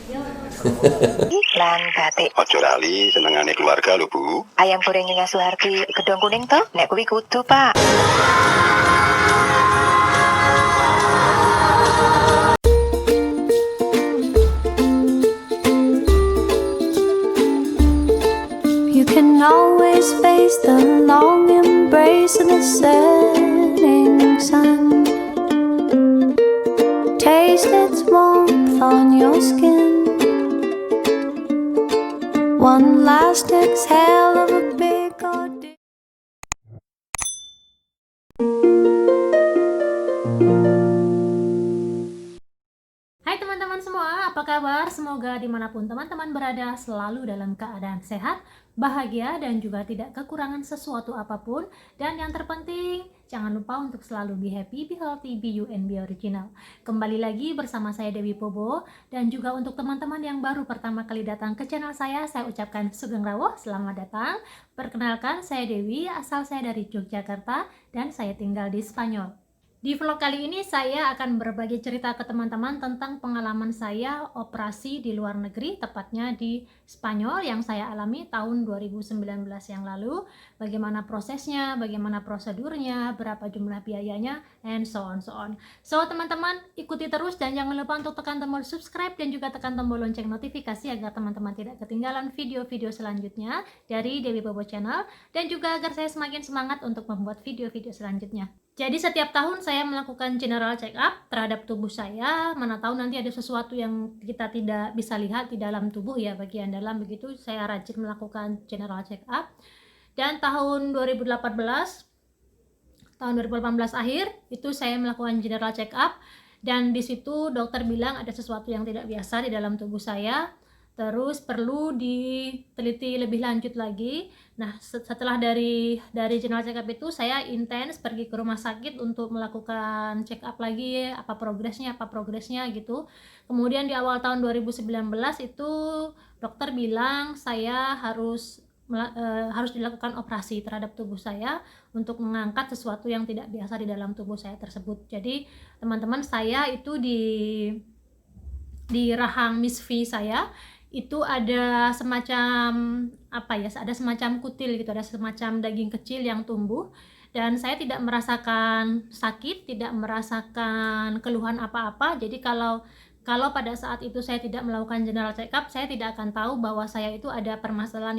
Lan batik. Ojo lali senengane keluarga lho, Bu. Ayam goreng Nyonya Suharti, gedong kuning toh? Nek kuwi kudu, Pak. You can always face the long embrace of the setting sun. Taste its warmth on your skin. One last exhale of a big ordeal. Hai teman-teman semua, apa kabar? Semoga dimanapun teman-teman berada selalu dalam keadaan sehat, bahagia, dan juga tidak kekurangan sesuatu apapun. Dan yang terpenting, jangan lupa untuk selalu be happy, be healthy, be you, and be original. Kembali lagi bersama saya Dewi Pobo. Dan juga untuk teman-teman yang baru pertama kali datang ke channel saya ucapkan Sugeng Rawuh, selamat datang. Perkenalkan, saya Dewi, asal saya dari Yogyakarta, dan saya tinggal di Spanyol. Di vlog kali ini saya akan berbagi cerita ke teman-teman tentang pengalaman saya operasi di luar negeri, tepatnya di Spanyol yang saya alami tahun 2019 yang lalu. Bagaimana prosesnya, bagaimana prosedurnya, berapa jumlah biayanya, and so on. So teman-teman ikuti terus dan jangan lupa untuk tekan tombol subscribe dan juga tekan tombol lonceng notifikasi agar teman-teman tidak ketinggalan video-video selanjutnya dari Dewi Bobo Channel, dan juga agar saya semakin semangat untuk membuat video-video selanjutnya. Jadi setiap tahun saya melakukan general check up terhadap tubuh saya, mana tahu nanti ada sesuatu yang kita tidak bisa lihat di dalam tubuh ya, bagian dalam, begitu saya rajin melakukan general check up. Dan tahun 2018 akhir itu saya melakukan general check up, dan di situ dokter bilang ada sesuatu yang tidak biasa di dalam tubuh saya. Terus perlu diteliti lebih lanjut lagi. Nah, setelah dari general check up itu saya intens pergi ke rumah sakit untuk melakukan check up lagi, apa progresnya gitu. Kemudian di awal tahun 2019 itu dokter bilang saya harus dilakukan operasi terhadap tubuh saya untuk mengangkat sesuatu yang tidak biasa di dalam tubuh saya tersebut. Jadi teman-teman, saya itu di rahang misfi saya itu ada semacam ada semacam kutil gitu, ada semacam daging kecil yang tumbuh, dan saya tidak merasakan sakit, tidak merasakan keluhan apa-apa. Jadi kalau pada saat itu saya tidak melakukan general check up, saya tidak akan tahu bahwa saya itu ada permasalahan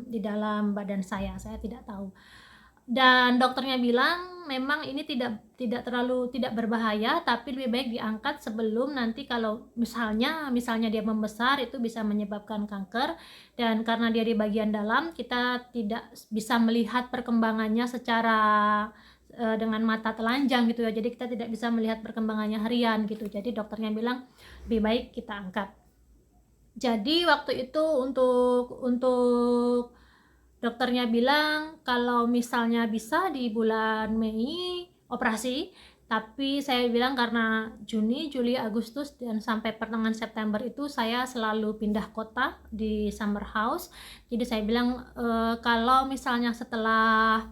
di dalam badan saya tidak tahu. Dan dokternya bilang memang ini tidak berbahaya, tapi lebih baik diangkat sebelum nanti kalau misalnya dia membesar itu bisa menyebabkan kanker. Dan karena dia di bagian dalam, kita tidak bisa melihat perkembangannya secara dengan mata telanjang gitu ya, jadi kita tidak bisa melihat perkembangannya harian gitu. Jadi dokternya bilang lebih baik kita angkat. Jadi waktu itu untuk dokternya bilang kalau misalnya bisa di bulan Mei operasi, tapi saya bilang karena Juni, Juli, Agustus, dan sampai pertengahan September itu saya selalu pindah kota di summer house. Jadi saya bilang kalau misalnya setelah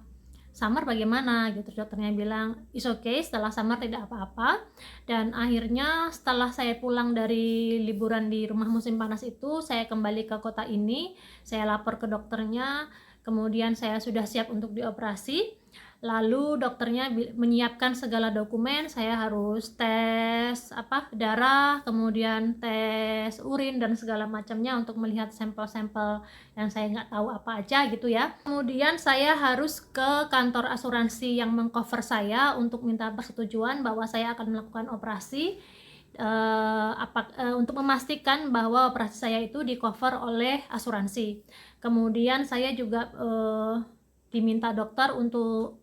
summer bagaimana gitu. Dokternya bilang is okay, setelah summer tidak apa-apa. Dan akhirnya setelah saya pulang dari liburan di rumah musim panas itu, saya kembali ke kota ini, saya lapor ke dokternya, kemudian saya sudah siap untuk dioperasi. Lalu dokternya menyiapkan segala dokumen, saya harus tes darah, kemudian tes urin dan segala macamnya untuk melihat sampel-sampel yang saya nggak tahu apa aja gitu ya. Kemudian saya harus ke kantor asuransi yang mengcover saya untuk minta persetujuan bahwa saya akan melakukan operasi, untuk memastikan bahwa operasi saya itu di cover oleh asuransi. Kemudian saya juga diminta dokter untuk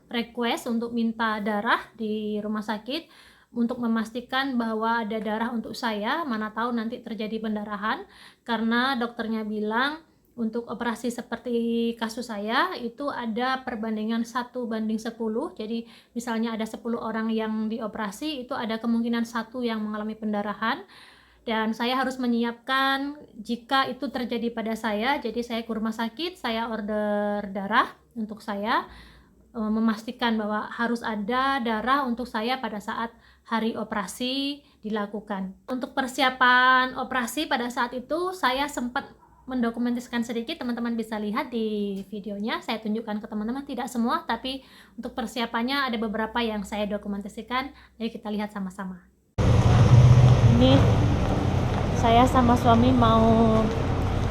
request untuk minta darah di rumah sakit untuk memastikan bahwa ada darah untuk saya, mana tahu nanti terjadi pendarahan, karena dokternya bilang untuk operasi seperti kasus saya itu ada perbandingan 1:10. Jadi misalnya ada 10 orang yang dioperasi, itu ada kemungkinan 1 yang mengalami pendarahan, dan saya harus menyiapkan jika itu terjadi pada saya. Jadi saya ke rumah sakit, saya order darah untuk saya, memastikan bahwa harus ada darah untuk saya pada saat hari operasi dilakukan. Untuk persiapan operasi pada saat itu saya sempat mendokumentasikan sedikit, teman-teman bisa lihat di videonya, saya tunjukkan ke teman-teman, tidak semua, tapi untuk persiapannya ada beberapa yang saya dokumentasikan. Ayo kita lihat sama-sama. Ini saya sama suami mau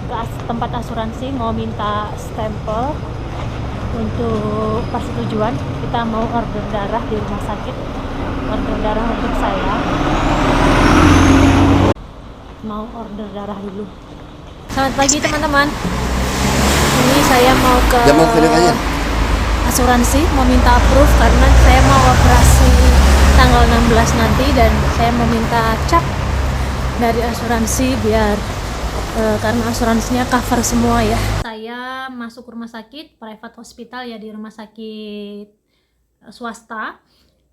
ke tempat asuransi, mau minta stempel untuk persetujuan. Kita mau order darah di rumah sakit, order darah untuk saya, mau order darah dulu. Selamat pagi teman-teman, ini saya mau ke asuransi, mau minta approve karena saya mau operasi tanggal 16 nanti, dan saya mau minta cap dari asuransi biar karena asuransinya cover semua ya. Saya masuk rumah sakit private hospital ya, di rumah sakit swasta.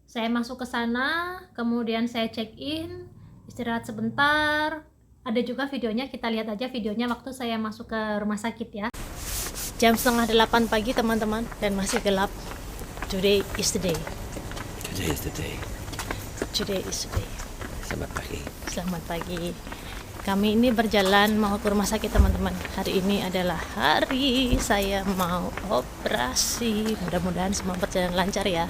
Saya masuk ke sana, kemudian saya check in, istirahat sebentar. Ada juga videonya, kita lihat aja videonya waktu saya masuk ke rumah sakit ya. Jam 7:30 pagi teman-teman, dan masih gelap. Today is the day. Today is the day. Today is the day. Selamat pagi. Selamat pagi. Kami ini berjalan mau ke rumah sakit teman-teman. Hari ini adalah hari saya mau operasi. Mudah-mudahan semua berjalan lancar ya.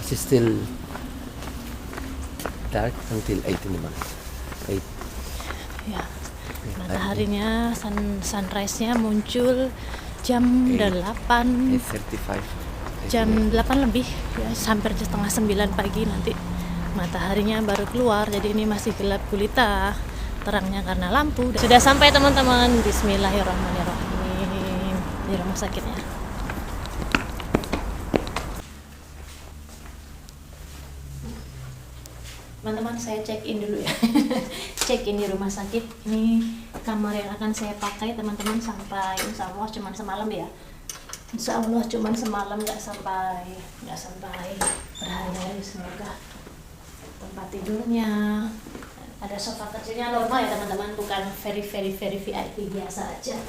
It's still dark until 8 in the morning. 8. Ya. Mataharinya, sunrise-nya muncul jam 8. 8:35. Jam 8 lebih ya, sampai setengah 9 pagi nanti mataharinya baru keluar. Jadi ini masih gelap gulita, terangnya karena lampu. Sudah sampai teman-teman. Bismillahirrahmanirrahim di rumah sakitnya. Teman-teman, saya check in dulu ya. Check in di rumah sakit. Ini kamar yang akan saya pakai teman-teman sampai insya Allah cuman semalam ya. Insya Allah cuman semalam, nggak sampai berhari-hari. Semoga tempat tidurnya, ada sofa kecilnya normal ya teman-teman, bukan very VIP biasa aja.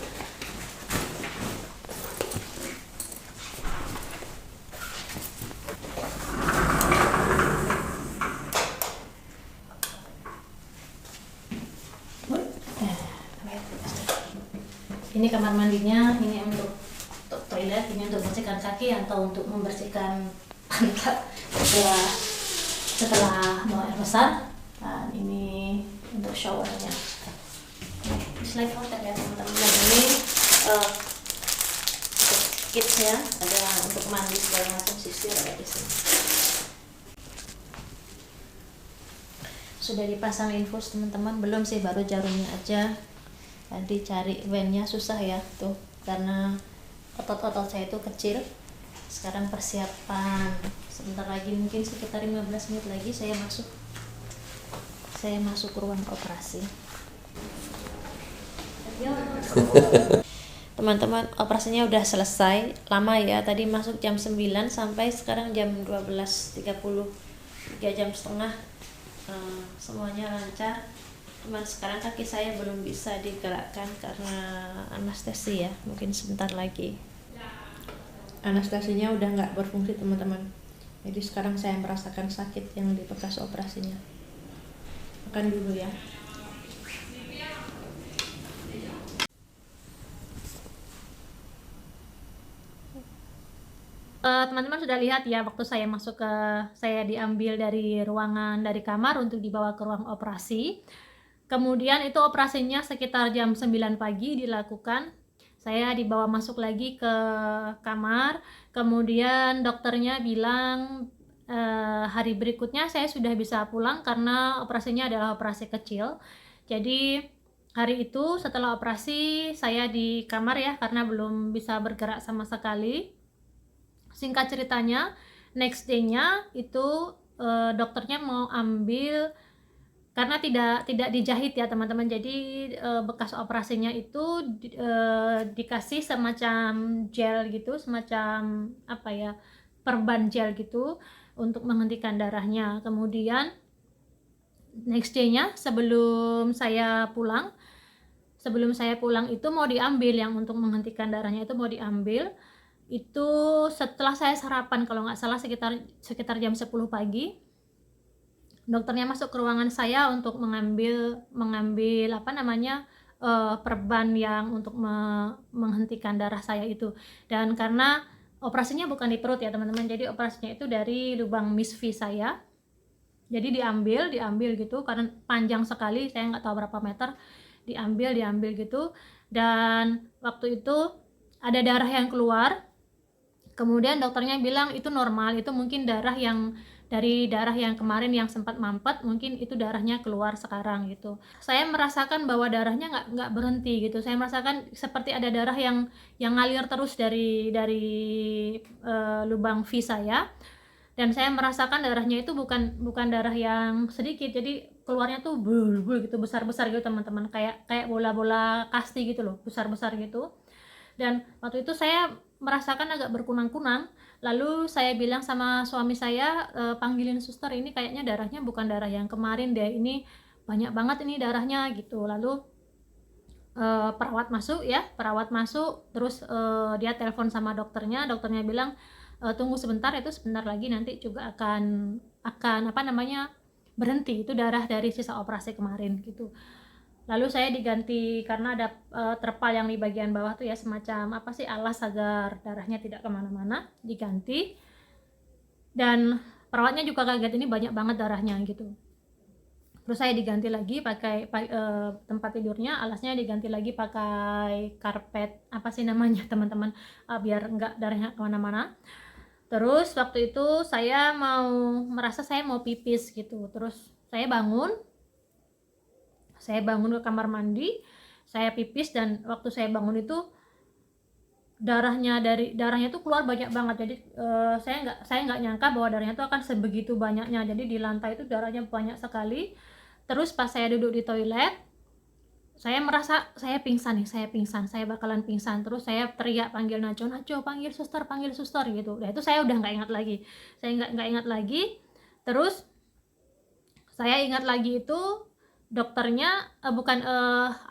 Ini kamar mandinya, ini untuk toilet, ini untuk membersihkan kaki atau untuk membersihkan pantat setelah mau air besar. Dan ini untuk showernya. It's like hotel ya teman-teman. Dan ini kidsnya, ada untuk mandi segala macam, sisir ada di sini. Sudah dipasang infus teman-teman? Belum sih, baru jarumnya aja. Tadi cari vennya susah ya tuh, karena otot-otot saya itu kecil. Sekarang persiapan, sebentar lagi mungkin sekitar 15 menit lagi saya masuk ruang operasi. Teman-teman, operasinya udah selesai. Lama ya, tadi masuk jam 9 sampai sekarang jam 12.30, 3 jam setengah. Semuanya lancar. Cuman sekarang kaki saya belum bisa digerakkan karena anestesi ya, mungkin sebentar lagi. Anestesinya udah nggak berfungsi teman-teman. Jadi sekarang saya merasakan sakit yang di bekas operasinya. Makan dulu ya. Teman-teman sudah lihat ya, waktu saya masuk saya diambil dari ruangan, dari kamar untuk dibawa ke ruang operasi. Kemudian itu operasinya sekitar jam 9 pagi dilakukan. Saya dibawa masuk lagi ke kamar. Kemudian dokternya bilang hari berikutnya saya sudah bisa pulang karena operasinya adalah operasi kecil. Jadi hari itu setelah operasi saya di kamar ya, karena belum bisa bergerak sama sekali. Singkat ceritanya, next day-nya itu dokternya mau ambil, karena tidak dijahit ya teman-teman. Jadi bekas operasinya itu dikasih semacam gel gitu, semacam apa ya, perban gel gitu untuk menghentikan darahnya. Kemudian next day-nya sebelum saya pulang, sebelum saya pulang itu mau diambil, yang untuk menghentikan darahnya itu mau diambil. Itu setelah saya sarapan, kalau nggak salah sekitar jam 10 pagi. Dokternya masuk ke ruangan saya untuk mengambil perban yang untuk menghentikan darah saya itu. Dan karena operasinya bukan di perut ya teman-teman, jadi operasinya itu dari lubang misfi saya. Jadi diambil gitu, karena panjang sekali, saya nggak tahu berapa meter, diambil gitu. Dan waktu itu ada darah yang keluar. Kemudian dokternya bilang itu normal, itu mungkin dari darah yang kemarin yang sempat mampet, mungkin itu darahnya keluar sekarang gitu. Saya merasakan bahwa darahnya nggak berhenti gitu. Saya merasakan seperti ada darah yang ngalir terus dari lubang V saya. Dan saya merasakan darahnya itu bukan darah yang sedikit, jadi keluarnya tuh bul gitu, besar-besar gitu teman-teman, kayak bola-bola kasti gitu loh, besar-besar gitu. Dan waktu itu saya merasakan agak berkunang-kunang. Lalu saya bilang sama suami saya, panggilin suster, ini kayaknya darahnya bukan darah yang kemarin deh, ini banyak banget ini darahnya gitu. Lalu perawat masuk, terus dia telepon sama dokternya bilang tunggu sebentar, itu sebentar lagi nanti juga akan berhenti, itu darah dari sisa operasi kemarin gitu. Lalu saya diganti, karena ada terpal yang di bagian bawah tuh ya, semacam alas agar darahnya tidak kemana-mana, diganti. Dan perawatnya juga kaget, ini banyak banget darahnya gitu. Terus saya diganti lagi pakai tempat tidurnya, alasnya diganti lagi pakai karpet teman-teman, biar enggak darahnya kemana-mana. Terus waktu itu saya merasa saya mau pipis gitu. Terus saya bangun ke kamar mandi, saya pipis, dan waktu saya bangun itu darahnya itu keluar banyak banget. Jadi saya nggak nyangka bahwa darahnya itu akan sebegitu banyaknya. Jadi di lantai itu darahnya banyak sekali. Terus pas saya duduk di toilet, saya merasa saya pingsan, saya bakalan pingsan. Terus saya teriak, panggil Nacho, panggil suster gitu. Nah itu saya udah nggak ingat lagi, nggak ingat lagi. Terus saya ingat lagi itu dokternya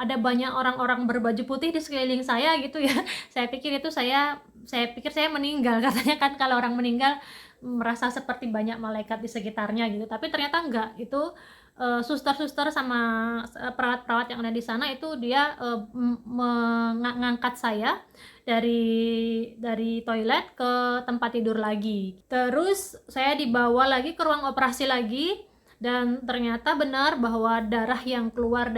ada banyak orang-orang berbaju putih di sekeliling saya gitu ya. Saya pikir saya meninggal, katanya kan kalau orang meninggal merasa seperti banyak malaikat di sekitarnya gitu. Tapi ternyata enggak, itu suster-suster sama perawat-perawat yang ada di sana itu dia mengangkat saya dari toilet ke tempat tidur lagi. Terus saya dibawa lagi ke ruang operasi lagi. Dan ternyata benar bahwa darah yang keluar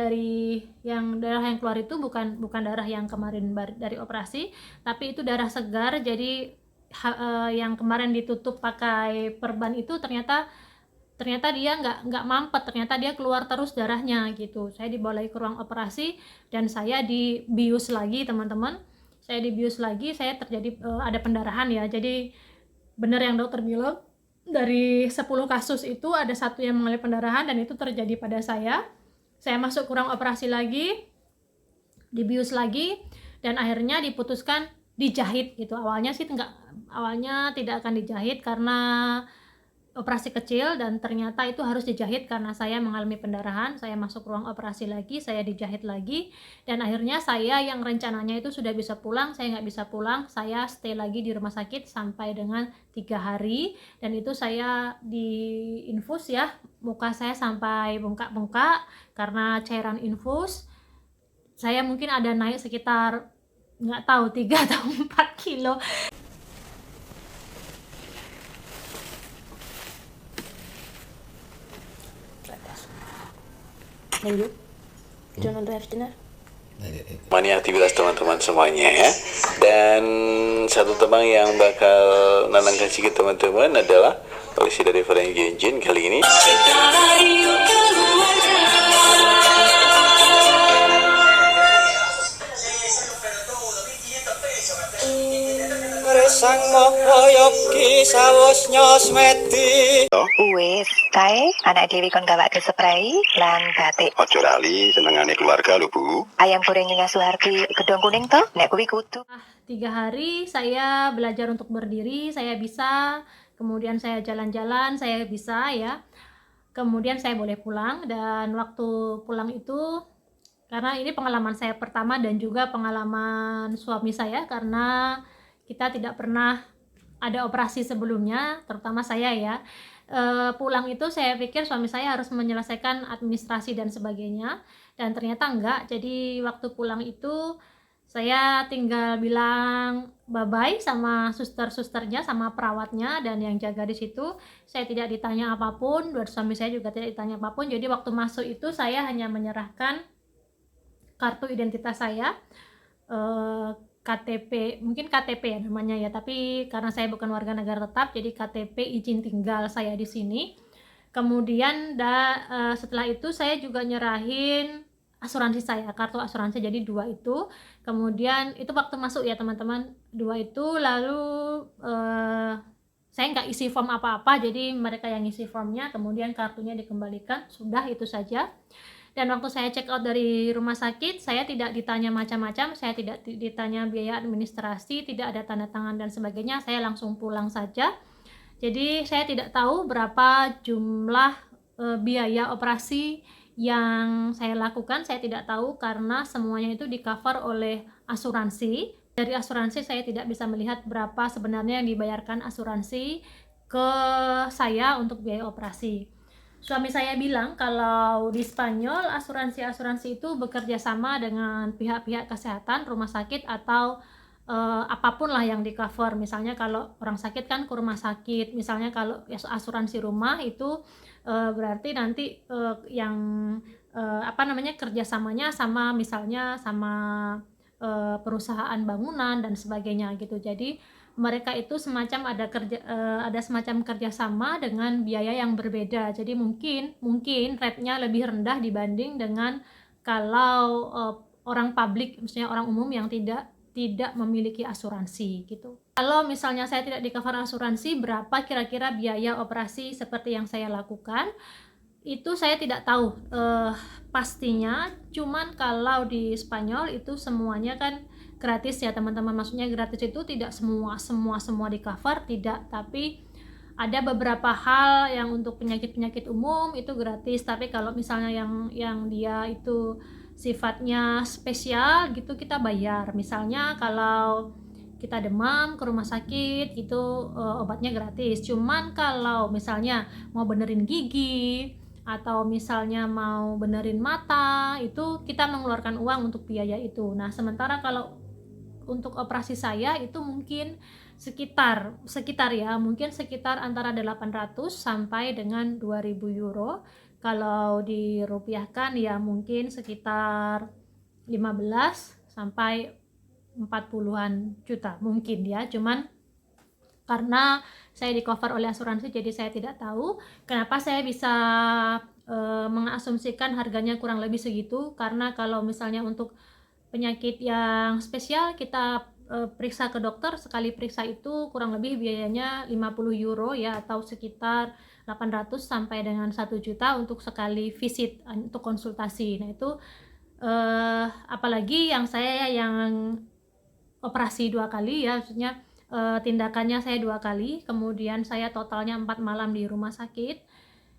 itu bukan darah yang kemarin dari operasi, tapi itu darah segar. Jadi yang kemarin ditutup pakai perban itu ternyata dia nggak mampet, ternyata dia keluar terus darahnya gitu. Saya dibawa lagi ke ruang operasi dan saya dibius lagi teman-teman. Saya dibius lagi, saya terjadi ada pendarahan ya. Jadi benar yang dokter bilang, dari 10 kasus itu ada 1 yang mengalami pendarahan, dan itu terjadi pada saya. Saya masuk ke ruang operasi lagi, dibius lagi, dan akhirnya diputuskan dijahit gitu. Awalnya tidak akan dijahit karena operasi kecil, dan ternyata itu harus dijahit karena saya mengalami pendarahan. Saya masuk ruang operasi lagi, saya dijahit lagi, dan akhirnya saya yang rencananya itu sudah bisa pulang, saya nggak bisa pulang. Saya stay lagi di rumah sakit sampai dengan 3 hari, dan itu saya diinfus ya, muka saya sampai bengkak-bengkak karena cairan infus. Saya mungkin ada naik sekitar nggak tahu 3 atau 4 kilo. Lanjut, jangan drive dinner. Mani aktivitas teman-teman semuanya ya. Dan satu tebang yang bakal nanangkan sikit teman-teman adalah polisi dari Frank Genjin kali ini. Sang mohoyoki sawosnya smeti. Wis kae anak Dewi kon gawake spray lan batik. Ojo lali senengane keluarga lho Bu. Ayam goreng Nyonya Suharti gedong kuning toh, nek kuwi kudu. 3 hari saya belajar untuk berdiri, saya bisa. Kemudian saya jalan-jalan, saya bisa ya. Kemudian saya boleh pulang, dan waktu pulang itu karena ini pengalaman saya pertama dan juga pengalaman suami saya, karena kita tidak pernah ada operasi sebelumnya, terutama saya ya. Pulang itu saya pikir suami saya harus menyelesaikan administrasi dan sebagainya, dan ternyata enggak. Jadi waktu pulang itu saya tinggal bilang bye-bye sama suster-susternya, sama perawatnya dan yang jaga di situ. Saya tidak ditanya apapun, dan suami saya juga tidak ditanya apapun. Jadi waktu masuk itu saya hanya menyerahkan kartu identitas saya, KTP, mungkin KTP ya namanya ya, tapi karena saya bukan warga negara tetap, jadi KTP izin tinggal saya di sini. Kemudian setelah itu saya juga nyerahin asuransi saya, kartu asuransi, jadi 2 itu. Kemudian itu waktu masuk ya teman-teman, 2 itu. Lalu saya nggak isi form apa-apa, jadi mereka yang isi formnya, kemudian kartunya dikembalikan, sudah itu saja. Dan waktu saya check out dari rumah sakit, saya tidak ditanya macam-macam, saya tidak ditanya biaya administrasi, tidak ada tanda tangan dan sebagainya, saya langsung pulang saja. Jadi saya tidak tahu berapa jumlah biaya operasi yang saya lakukan, saya tidak tahu karena semuanya itu di cover oleh asuransi. Dari asuransi saya tidak bisa melihat berapa sebenarnya yang dibayarkan asuransi ke saya untuk biaya operasi. Suami saya bilang kalau di Spanyol asuransi itu bekerja sama dengan pihak-pihak kesehatan, rumah sakit atau apapun lah yang di cover. Misalnya kalau orang sakit kan ke rumah sakit, misalnya kalau asuransi rumah itu berarti nanti yang kerjasamanya sama, misalnya sama perusahaan bangunan dan sebagainya gitu. Jadi mereka itu semacam ada semacam kerjasama dengan biaya yang berbeda. Jadi mungkin rate-nya lebih rendah dibanding dengan kalau orang publik, maksudnya orang umum yang tidak memiliki asuransi gitu. Kalau misalnya saya tidak di cover asuransi, berapa kira-kira biaya operasi seperti yang saya lakukan? Itu saya tidak tahu pastinya. Cuman kalau di Spanyol itu semuanya kan gratis ya teman-teman, maksudnya gratis itu tidak semua di cover, tidak, tapi ada beberapa hal yang untuk penyakit umum itu gratis, tapi kalau misalnya yang dia itu sifatnya spesial gitu kita bayar. Misalnya kalau kita demam ke rumah sakit itu obatnya gratis. Cuman kalau misalnya mau benerin gigi atau misalnya mau benerin mata, itu kita mengeluarkan uang untuk biaya itu. Nah, sementara kalau untuk operasi saya itu mungkin sekitar ya, mungkin sekitar antara 800 sampai dengan 2000 euro. Kalau dirupiahkan ya mungkin sekitar 15 sampai 40-an juta mungkin ya. Cuman karena saya di cover oleh asuransi, jadi saya tidak tahu kenapa saya bisa mengasumsikan harganya kurang lebih segitu. Karena kalau misalnya untuk penyakit yang spesial kita periksa ke dokter, sekali periksa itu kurang lebih biayanya 50 euro ya, atau sekitar 800 sampai dengan 1 juta untuk sekali visit untuk konsultasi. Nah itu apalagi yang saya yang operasi 2 kali ya, maksudnya tindakannya saya 2 kali, kemudian saya totalnya 4 malam di rumah sakit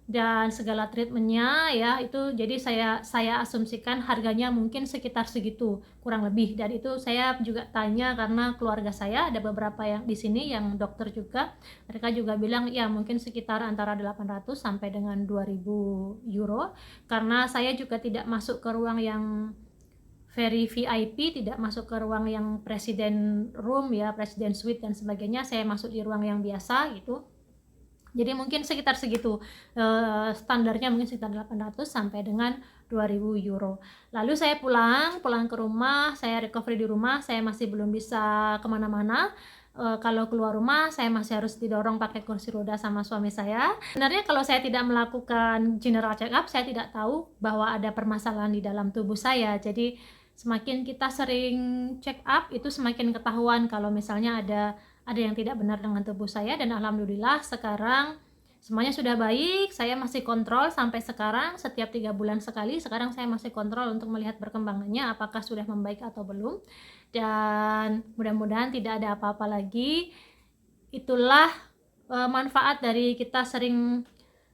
dan segala treatmentnya ya, itu jadi saya asumsikan harganya mungkin sekitar segitu kurang lebih. Dan itu saya juga tanya karena keluarga saya ada beberapa yang di sini yang dokter juga, mereka juga bilang ya mungkin sekitar antara 800 sampai dengan 2000 euro. Karena saya juga tidak masuk ke ruang yang very VIP, tidak masuk ke ruang yang presiden room ya, presiden suite dan sebagainya, saya masuk di ruang yang biasa gitu. Jadi mungkin sekitar segitu, standarnya mungkin sekitar 800 sampai dengan 2000 euro. Lalu saya pulang ke rumah, saya recovery di rumah, saya masih belum bisa kemana-mana. Kalau keluar rumah saya masih harus didorong pakai kursi roda sama suami saya. Sebenarnya kalau saya tidak melakukan general check up, saya tidak tahu bahwa ada permasalahan di dalam tubuh saya. Jadi semakin kita sering check up itu semakin ketahuan kalau misalnya ada yang tidak benar dengan tubuh saya. Dan alhamdulillah sekarang semuanya sudah baik. Saya masih kontrol sampai sekarang, setiap 3 bulan sekali. Sekarang saya masih kontrol untuk melihat perkembangannya apakah sudah membaik atau belum, dan mudah-mudahan tidak ada apa-apa lagi. Itulah manfaat dari kita sering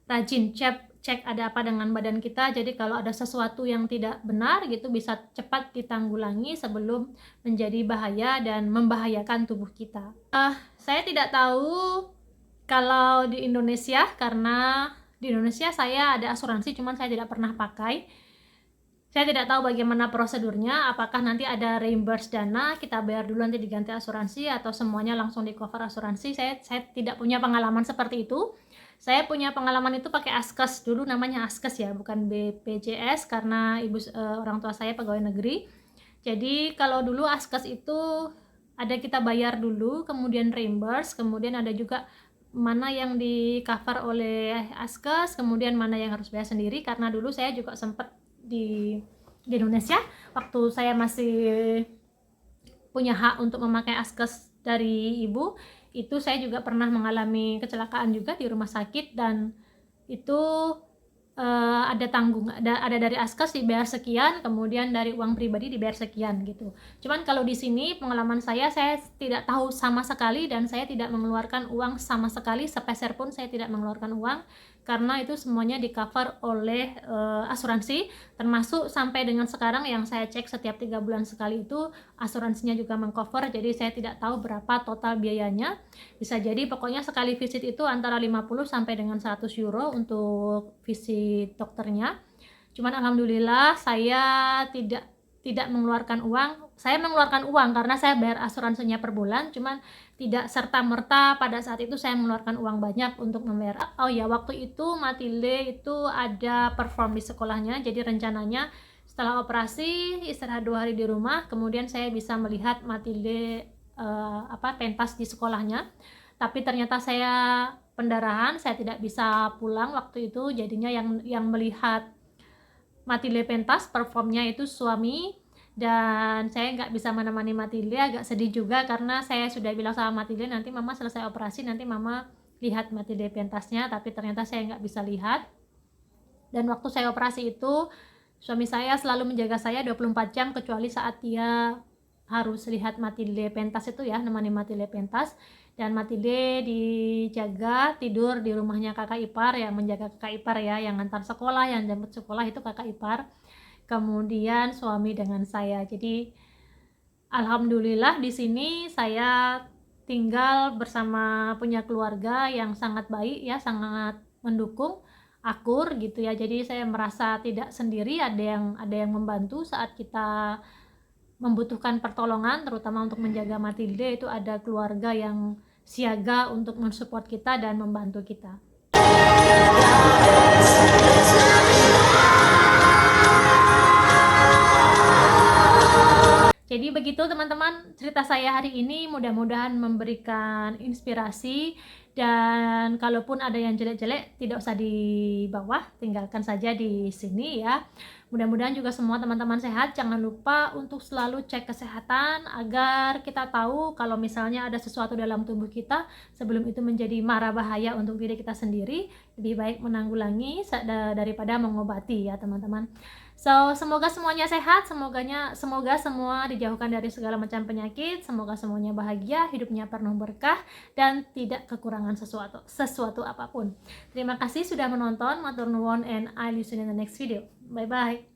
rajin cek ada apa dengan badan kita. Jadi kalau ada sesuatu yang tidak benar gitu bisa cepat ditanggulangi sebelum menjadi bahaya dan membahayakan tubuh kita. Saya tidak tahu kalau di Indonesia, karena di Indonesia saya ada asuransi cuman saya tidak pernah pakai. Saya tidak tahu bagaimana prosedurnya, apakah nanti ada reimburse dana, kita bayar dulu nanti diganti asuransi, atau semuanya langsung di cover asuransi. Saya tidak punya pengalaman seperti itu. Saya punya pengalaman itu pakai Askes, dulu namanya Askes ya, bukan BPJS, karena orang tua saya pegawai negeri. Jadi kalau dulu Askes itu ada kita bayar dulu, kemudian reimburse, kemudian ada juga mana yang di cover oleh Askes, kemudian mana yang harus bayar sendiri. Karena dulu saya juga sempat di Indonesia, waktu saya masih punya hak untuk memakai Askes dari ibu, itu saya juga pernah mengalami kecelakaan juga di rumah sakit, dan itu ada dari Askes dibayar sekian, kemudian dari uang pribadi dibayar sekian gitu. Cuman kalau di sini pengalaman saya tidak tahu sama sekali, dan saya tidak mengeluarkan uang sama sekali, sepeser pun saya tidak mengeluarkan uang, karena itu semuanya di cover oleh asuransi, termasuk sampai dengan sekarang yang saya cek setiap 3 bulan sekali itu asuransinya juga mengcover. Jadi saya tidak tahu berapa total biayanya, bisa jadi pokoknya sekali visit itu antara 50 sampai dengan 100 euro untuk visit dokternya. Cuman alhamdulillah saya tidak mengeluarkan uang. Saya mengeluarkan uang karena saya bayar asuransinya per bulan, cuman tidak serta-merta pada saat itu saya mengeluarkan uang banyak untuk membayar. Oh ya, waktu itu Matilde itu ada perform di sekolahnya, jadi rencananya setelah operasi istirahat 2 hari di rumah, kemudian saya bisa melihat Matilde pentas di sekolahnya. Tapi ternyata saya pendarahan, saya tidak bisa pulang waktu itu, jadinya yang melihat Matilde pentas performnya itu suami, dan saya nggak bisa menemani Matilde. Agak sedih juga karena saya sudah bilang sama Matilde, nanti mama selesai operasi nanti mama lihat Matilde pentasnya, tapi ternyata saya nggak bisa lihat. Dan waktu saya operasi itu suami saya selalu menjaga saya 24 jam kecuali saat dia harus lihat Matilde pentas itu ya, nemani Matilde pentas. Dan Matilde dijaga tidur di rumahnya kakak ipar, yang menjaga kakak ipar ya, yang antar sekolah, yang jemput sekolah itu kakak ipar, kemudian suami dengan saya. Jadi alhamdulillah di sini saya tinggal bersama, punya keluarga yang sangat baik ya, sangat mendukung, akur gitu ya. Jadi saya merasa tidak sendiri, ada yang membantu saat kita membutuhkan pertolongan, terutama untuk menjaga Matilde. Itu ada keluarga yang siaga untuk mensupport kita dan membantu kita. Jadi begitu teman-teman cerita saya hari ini, mudah-mudahan memberikan inspirasi, dan kalaupun ada yang jelek-jelek tidak usah dibawa, tinggalkan saja di sini ya. Mudah-mudahan juga semua teman-teman sehat. Jangan lupa untuk selalu cek kesehatan agar kita tahu kalau misalnya ada sesuatu dalam tubuh kita sebelum itu menjadi mara bahaya untuk diri kita sendiri. Lebih baik menanggulangi daripada mengobati ya teman-teman. So, semoga semuanya sehat, semoga semua dijauhkan dari segala macam penyakit, semoga semuanya bahagia, hidupnya penuh berkah, dan tidak kekurangan sesuatu apapun. Terima kasih sudah menonton, matur nuwun, and I listen in the next video. Bye-bye.